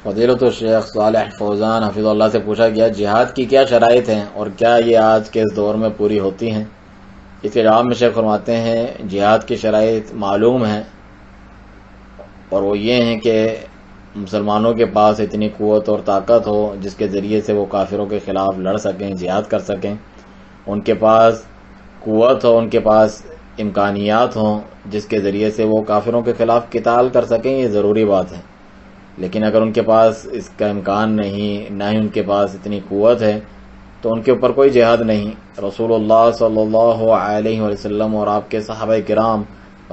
فضیلۃ الشیخ صالح فوزان حفظ اللہ سے پوچھا گیا جہاد کی کیا شرائط ہیں اور کیا یہ آج کے اس دور میں پوری ہوتی ہیں؟ اس کے جواب میں شیخ فرماتے ہیں جہاد کی شرائط معلوم ہیں، اور وہ یہ ہیں کہ مسلمانوں کے پاس اتنی قوت اور طاقت ہو جس کے ذریعے سے وہ کافروں کے خلاف لڑ سکیں، جہاد کر سکیں، ان کے پاس قوت ہو، ان کے پاس امکانیات ہوں جس کے ذریعے سے وہ کافروں کے خلاف قتال کر سکیں، یہ ضروری بات ہے۔ لیکن اگر ان کے پاس اس کا امکان نہیں، نہ ہی ان کے پاس اتنی قوت ہے، تو ان کے اوپر کوئی جہاد نہیں۔ رسول اللہ صلی اللہ علیہ وسلم اور آپ کے صحابہ کرام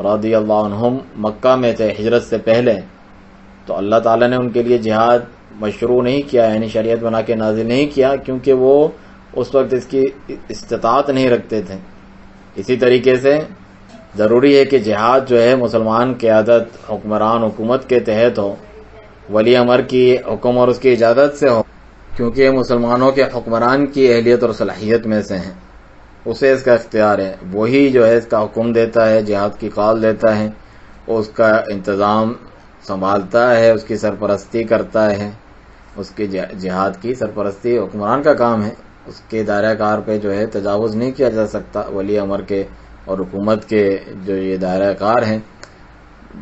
رضی اللہ عنہم مکہ میں تھے ہجرت سے پہلے، تو اللہ تعالیٰ نے ان کے لیے جہاد مشروع نہیں کیا، یعنی شریعت بنا کے نازل نہیں کیا، کیونکہ وہ اس وقت اس کی استطاعت نہیں رکھتے تھے۔ اسی طریقے سے ضروری ہے کہ جہاد جو ہے مسلمان قیادت، حکمران حکومت کے تحت ہو، ولی امر کی حکم اور اس کی اجازت سے ہو، کیونکہ یہ مسلمانوں کے حکمران کی اہلیت اور صلاحیت میں سے ہیں، اسے اس کا اختیار ہے، وہی جو ہے اس کا حکم دیتا ہے، جہاد کی کال دیتا ہے، اس کا انتظام سنبھالتا ہے، اس کی سرپرستی کرتا ہے، اس کی جہاد کی سرپرستی حکمران کا کام ہے، اس کے دائرہ کار پہ جو ہے تجاوز نہیں کیا جا سکتا۔ ولی امر کے اور حکومت کے جو یہ دائرہ کار ہیں،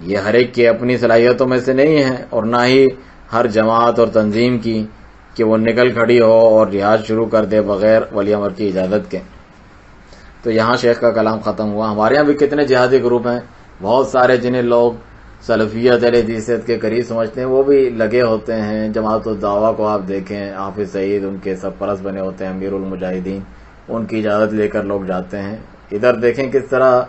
یہ ہر ایک کی اپنی صلاحیتوں میں سے نہیں ہے، اور نہ ہی ہر جماعت اور تنظیم کی کہ وہ نکل کھڑی ہو اور جہاد شروع کر دے بغیر ولی امر کی اجازت کے۔ تو یہاں شیخ کا کلام ختم ہوا۔ ہمارے یہاں بھی کتنے جہادی گروپ ہیں، بہت سارے جنہیں لوگ سلفیت اہل حدیثیت کے قریب سمجھتے ہیں، وہ بھی لگے ہوتے ہیں۔ جماعت الدعوہ کو آپ دیکھیں، حافظ سعید ان کے سرپرست بنے ہوتے ہیں، امیر المجاہدین، ان کی اجازت لے کر لوگ جاتے ہیں۔ ادھر دیکھیں کس طرح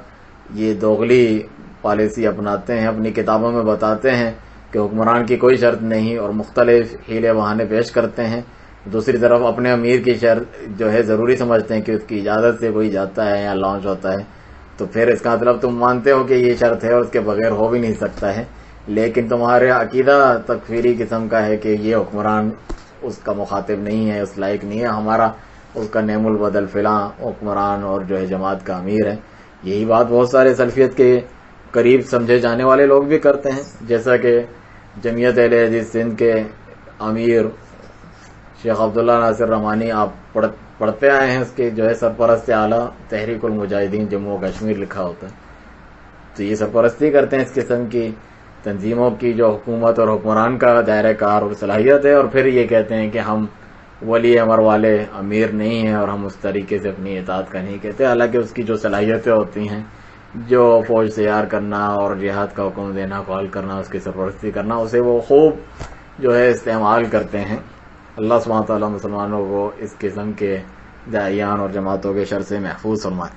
یہ دوغلی پالیسی اپناتے ہیں، اپنی کتابوں میں بتاتے ہیں کہ حکمران کی کوئی شرط نہیں، اور مختلف ہیلے بہانے پیش کرتے ہیں۔ دوسری طرف اپنے امیر کی شرط جو ہے ضروری سمجھتے ہیں کہ اس کی اجازت سے کوئی جاتا ہے یا لانچ ہوتا ہے، تو پھر اس کا مطلب تم مانتے ہو کہ یہ شرط ہے اور اس کے بغیر ہو بھی نہیں سکتا ہے، لیکن تمہارا عقیدہ تکفیری قسم کا ہے کہ یہ حکمران اس کا مخاطب نہیں ہے، اس لائق نہیں ہے، ہمارا اس کا نعم البدل فلاں حکمران اور جو ہے جماعت کا امیر ہے۔ یہی بات بہت سارے سلفیت کے قریب سمجھے جانے والے لوگ بھی کرتے ہیں، جیسا کہ جمعیت اہل حدیث سندھ کے امیر شیخ عبداللہ ناصر رحمانی، آپ پڑھتے آئے ہیں، اس کے جو ہے سرپرست اعلیٰ تحریک المجاہدین جموں و کشمیر لکھا ہوتا ہے۔ تو یہ سرپرستی کرتے ہیں اس قسم کی تنظیموں کی جو حکومت اور حکمران کا دائرہ کار اور صلاحیت ہے، اور پھر یہ کہتے ہیں کہ ہم ولی امر والے امیر نہیں ہیں اور ہم اس طریقے سے اپنی اطاعت کا نہیں کہتے، حالانکہ اس کی جو صلاحیتیں ہوتی ہیں، جو فوج تیار کرنا اور جہاد کا حکم دینا، کال کرنا، اس کی سرپرستی کرنا، اسے وہ خوب جو ہے استعمال کرتے ہیں۔ اللہ سبحانہ تعالیٰ مسلمانوں کو اس قسم کے داعیان اور جماعتوں کے شر سے محفوظ فرمائے۔